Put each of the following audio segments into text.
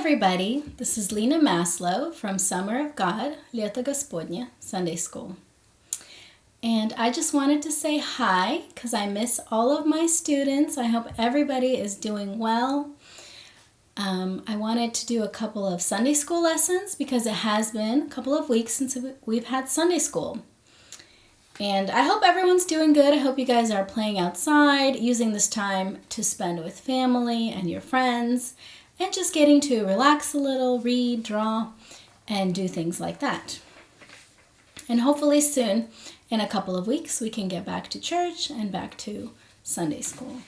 everybody. This is Lena Maslow from Summer of God, Lето Господне Sunday School. And I just wanted to say hi because I miss all of my students. I hope everybody is doing well. I wanted to do a couple of Sunday school lessons because it has been a couple of weeks since we've had Sunday school. And I hope everyone's doing good. I hope you guys are playing outside, using this time to spend with family and your friends, and just getting to relax a little, read, draw, and do things like that. And hopefully soon, in a couple of weeks, we can get back to church and back to Sunday school.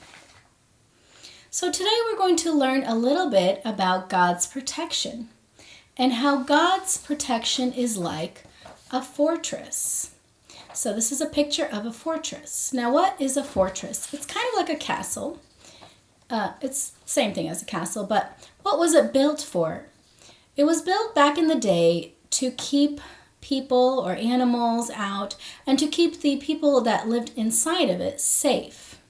So today we're going to learn a little bit about God's protection and how God's protection is like a fortress. So this is a picture of a fortress. Now, what is a fortress? It's kind of like a castle. It's the same thing as a castle, but what was it built for? It was built back in the day to keep people or animals out and to keep the people that lived inside of it safe.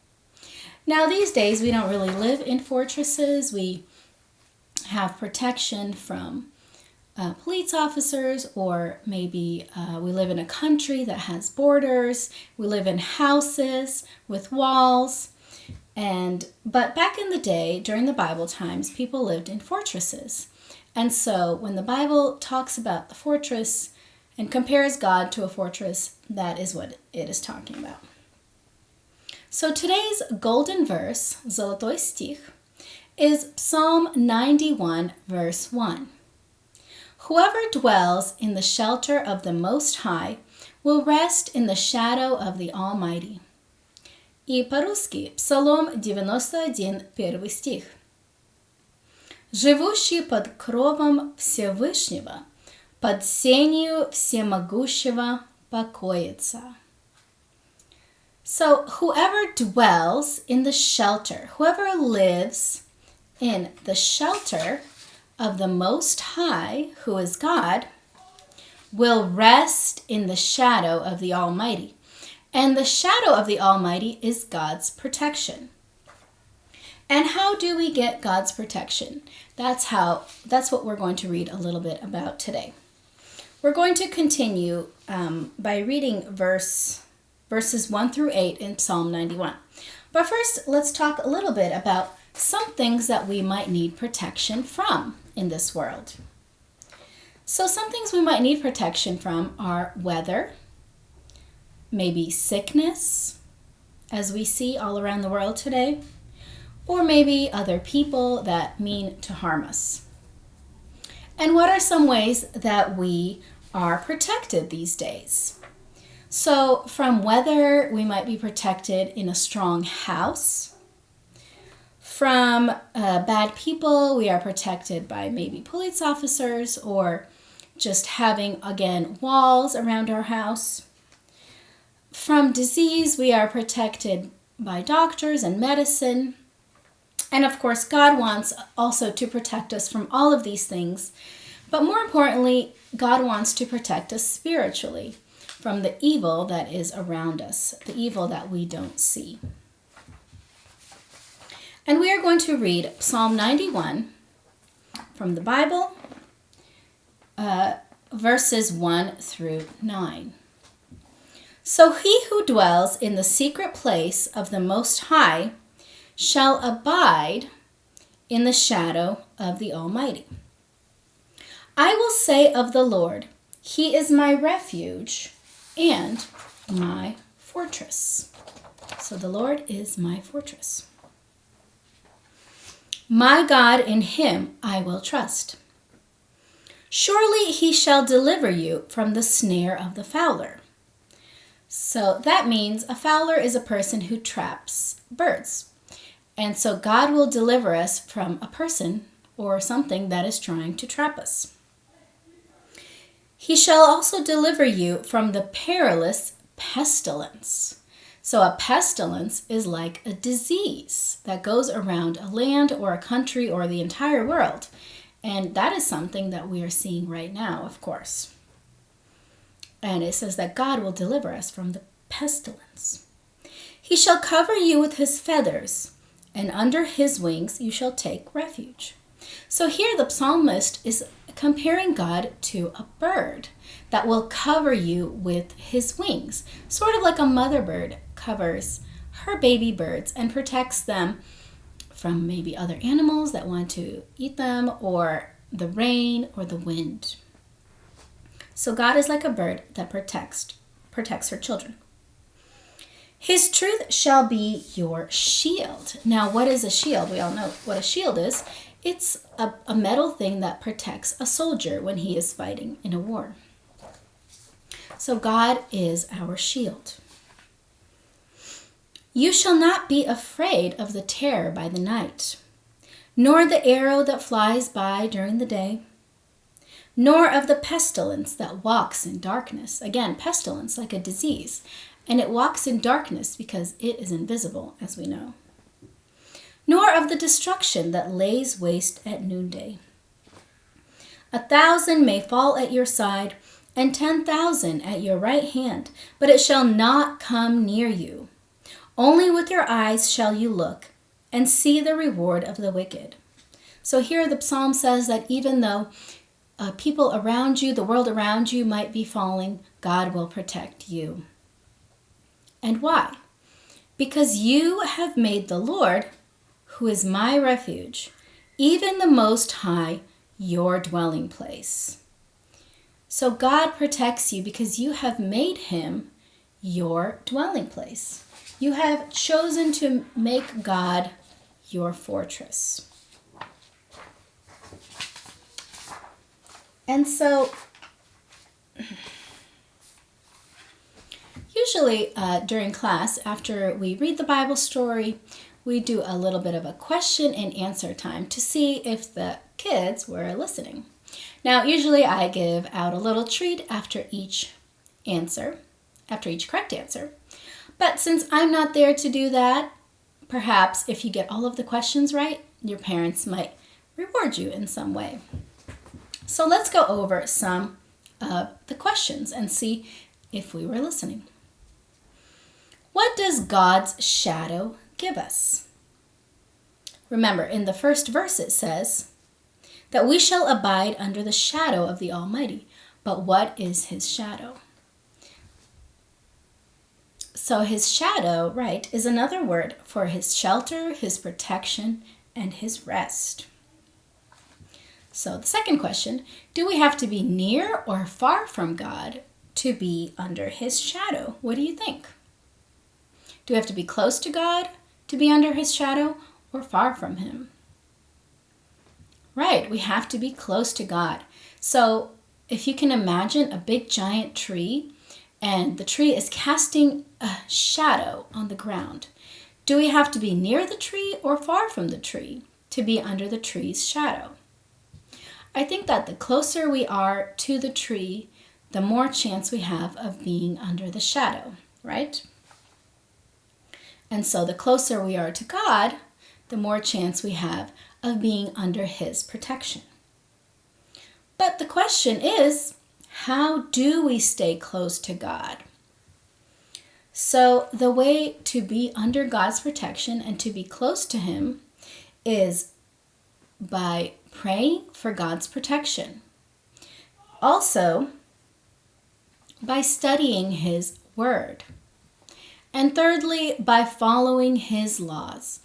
Now, these days, we don't really live in fortresses. We have protection from police officers, or maybe we live in a country that has borders. We live in houses with walls. But back in the day, during the Bible times, people lived in fortresses. And so when the Bible talks about the fortress and compares God to a fortress, that is what it is talking about. So today's golden verse, Zolotoy stich, is Psalm 91, verse 1. Whoever dwells in the shelter of the Most High will rest in the shadow of the Almighty. И по-русски Псалом 91, первый стих. Живущий под кровом Всевышнего, под сенью всемогущего покоится. So whoever dwells in the shelter, whoever lives in the shelter of the Most High, who is God, will rest in the shadow of the Almighty. And the shadow of the Almighty is God's protection. And how do we get God's protection? That's what we're going to read a little bit about today. We're going to continue by reading verses 1 through 8 in Psalm 91. But first, let's talk a little bit about some things that we might need protection from in this world. So some things we might need protection from are weather, maybe sickness, as we see all around the world today, or maybe other people that mean to harm us. And what are some ways that we are protected these days? So from weather, we might be protected in a strong house. From bad people, we are protected by maybe police officers or just having, again, walls around our house. From disease, we are protected by doctors and medicine. And of course, God wants also to protect us from all of these things. But more importantly, God wants to protect us spiritually from the evil that is around us, the evil that we don't see. And we are going to read Psalm 91 from the Bible, verses 1 through 9. So he who dwells in the secret place of the Most High shall abide in the shadow of the Almighty. I will say of the Lord, He is my refuge and my fortress. So the Lord is my fortress. My God, in Him I will trust. Surely He shall deliver you from the snare of the fowler. So that means a fowler is a person who traps birds. And so God will deliver us from a person or something that is trying to trap us. He shall also deliver you from the perilous pestilence. So a pestilence is like a disease that goes around a land or a country or the entire world. And that is something that we are seeing right now, of course. And it says that God will deliver us from the pestilence. He shall cover you with His feathers, and under His wings you shall take refuge. So here the psalmist is comparing God to a bird that will cover you with his wings, sort of like a mother bird covers her baby birds and protects them from maybe other animals that want to eat them, or the rain or the wind. So God is like a bird that protects her children. His truth shall be your shield. Now, what is a shield? We all know what a shield is. It's a metal thing that protects a soldier when he is fighting in a war. So God is our shield. You shall not be afraid of the terror by the night, nor the arrow that flies by during the day, nor of the pestilence that walks in darkness. Again, pestilence, like a disease, and it walks in darkness because it is invisible, as we know. Nor of the destruction that lays waste at noonday. 1,000 may fall at your side, and 10,000 at your right hand, but it shall not come near you. Only with your eyes shall you look and see the reward of the wicked. So here the psalm says that even though people around you, the world around you might be falling, God will protect you. And why? Because you have made the Lord, who is my refuge, even the Most High, your dwelling place. So God protects you because you have made him your dwelling place. You have chosen to make God your fortress. And so, usually during class, after we read the Bible story, we do a little bit of a question and answer time to see if the kids were listening. Now, usually I give out a little treat after each correct answer. But since I'm not there to do that, perhaps if you get all of the questions right, your parents might reward you in some way. So let's go over some of the questions and see if we were listening. What does God's shadow give us? Remember, in the first verse it says that we shall abide under the shadow of the Almighty. But what is his shadow? So his shadow, right, is another word for his shelter, his protection, and his rest. So the second question, do we have to be near or far from God to be under his shadow? What do you think? Do we have to be close to God to be under his shadow or far from him? Right, we have to be close to God. So if you can imagine a big giant tree, and the tree is casting a shadow on the ground. Do we have to be near the tree or far from the tree to be under the tree's shadow? I think that the closer we are to the tree, the more chance we have of being under the shadow, right? And so the closer we are to God, the more chance we have of being under his protection. But the question is, how do we stay close to God? So the way to be under God's protection and to be close to him is by praying for God's protection. Also, by studying his word. And thirdly, by following his laws.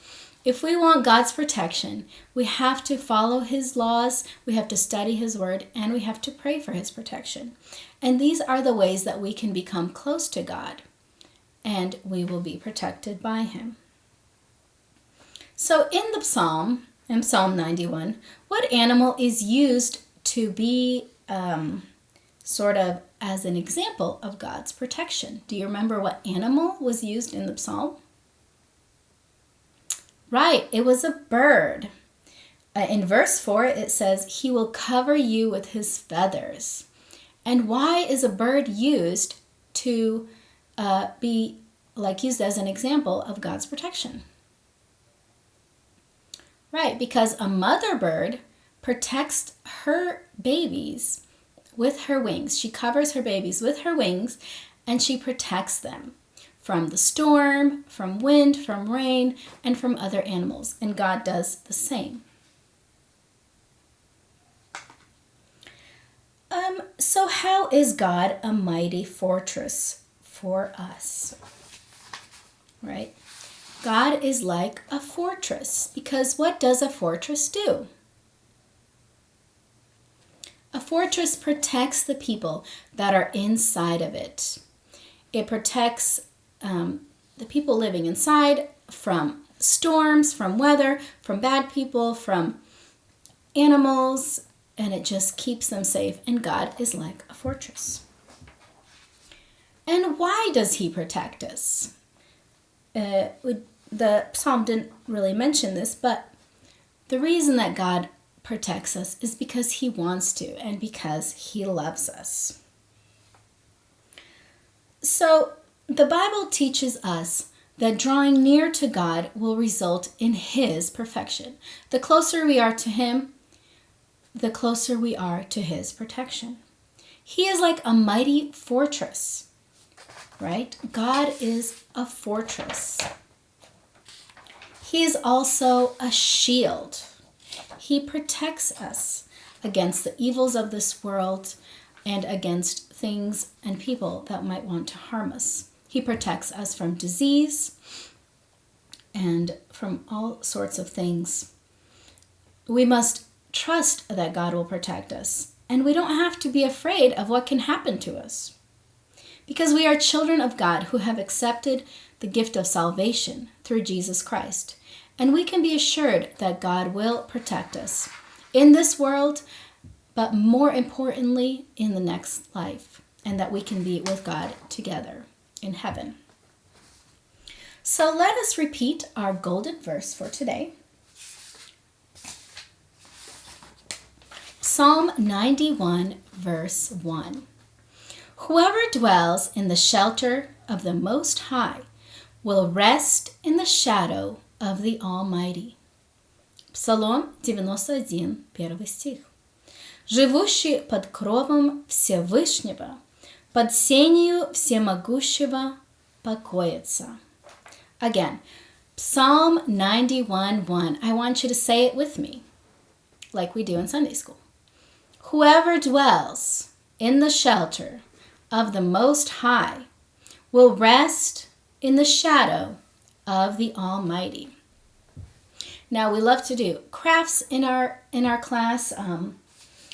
If we want God's protection, we have to follow his laws, we have to study his word, and we have to pray for his protection. And these are the ways that we can become close to God, and we will be protected by him. So in Psalm 91, what animal is used to be sort of as an example of God's protection? Do you remember what animal was used in the psalm? Right, it was a bird. In verse 4, it says, he will cover you with his feathers. And why is a bird used to be used as an example of God's protection? Right, because a mother bird protects her babies with her wings. She covers her babies with her wings, and she protects them from the storm, from wind, from rain, and from other animals. And God does the same. So how is God a mighty fortress for us? Right? God is like a fortress, because what does a fortress do? A fortress protects the people that are inside of it. It protects the people living inside from storms, from weather, from bad people, from animals, and it just keeps them safe. And God is like a fortress. And why does he protect us? The psalm didn't really mention this, but the reason that God protects us is because he wants to and because he loves us. So the Bible teaches us that drawing near to God will result in his perfection. The closer we are to him, the closer we are to his protection. He is like a mighty fortress, right? God is a fortress. He is also a shield. He protects us against the evils of this world and against things and people that might want to harm us. He protects us from disease and from all sorts of things. We must trust that God will protect us, and we don't have to be afraid of what can happen to us, because we are children of God who have accepted the gift of salvation through Jesus Christ, and we can be assured that God will protect us in this world, but more importantly in the next life, and that we can be with God together in heaven. So let us repeat our golden verse for today. Psalm 91, verse 1. Whoever dwells in the shelter of the Most High will rest in the shadow of the Almighty. Псалом 91, первый стих. Живущий под кровом Всевышнего, под сенью Всемогущего покоится. Again, Psalm 91:1. I want you to say it with me, like we do in Sunday school. Whoever dwells in the shelter of the Most High will rest in the shadow of the Almighty. Now, we love to do crafts in our class.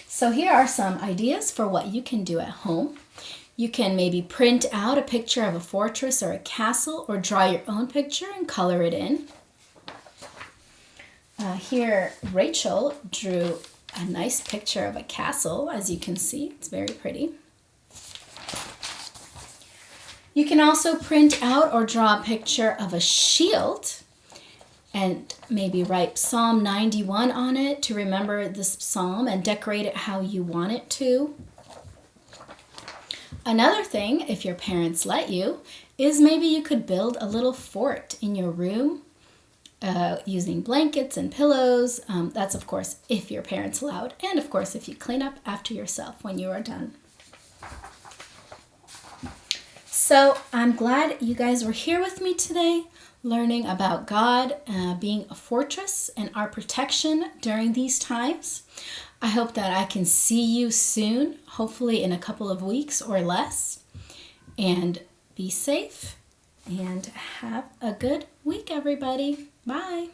So here are some ideas for what you can do at home. You can maybe print out a picture of a fortress or a castle, or draw your own picture and color it in. Here, Rachel drew a nice picture of a castle, as you can see. It's very pretty. You can also print out or draw a picture of a shield and maybe write Psalm 91 on it to remember this psalm and decorate it how you want it to. Another thing, if your parents let you, is maybe you could build a little fort in your room using blankets and pillows. That's, of course, if your parents allowed, and, of course, if you clean up after yourself when you are done. So I'm glad you guys were here with me today, learning about God being a fortress and our protection during these times. I hope that I can see you soon, hopefully in a couple of weeks or less. And be safe and have a good week, everybody. Bye.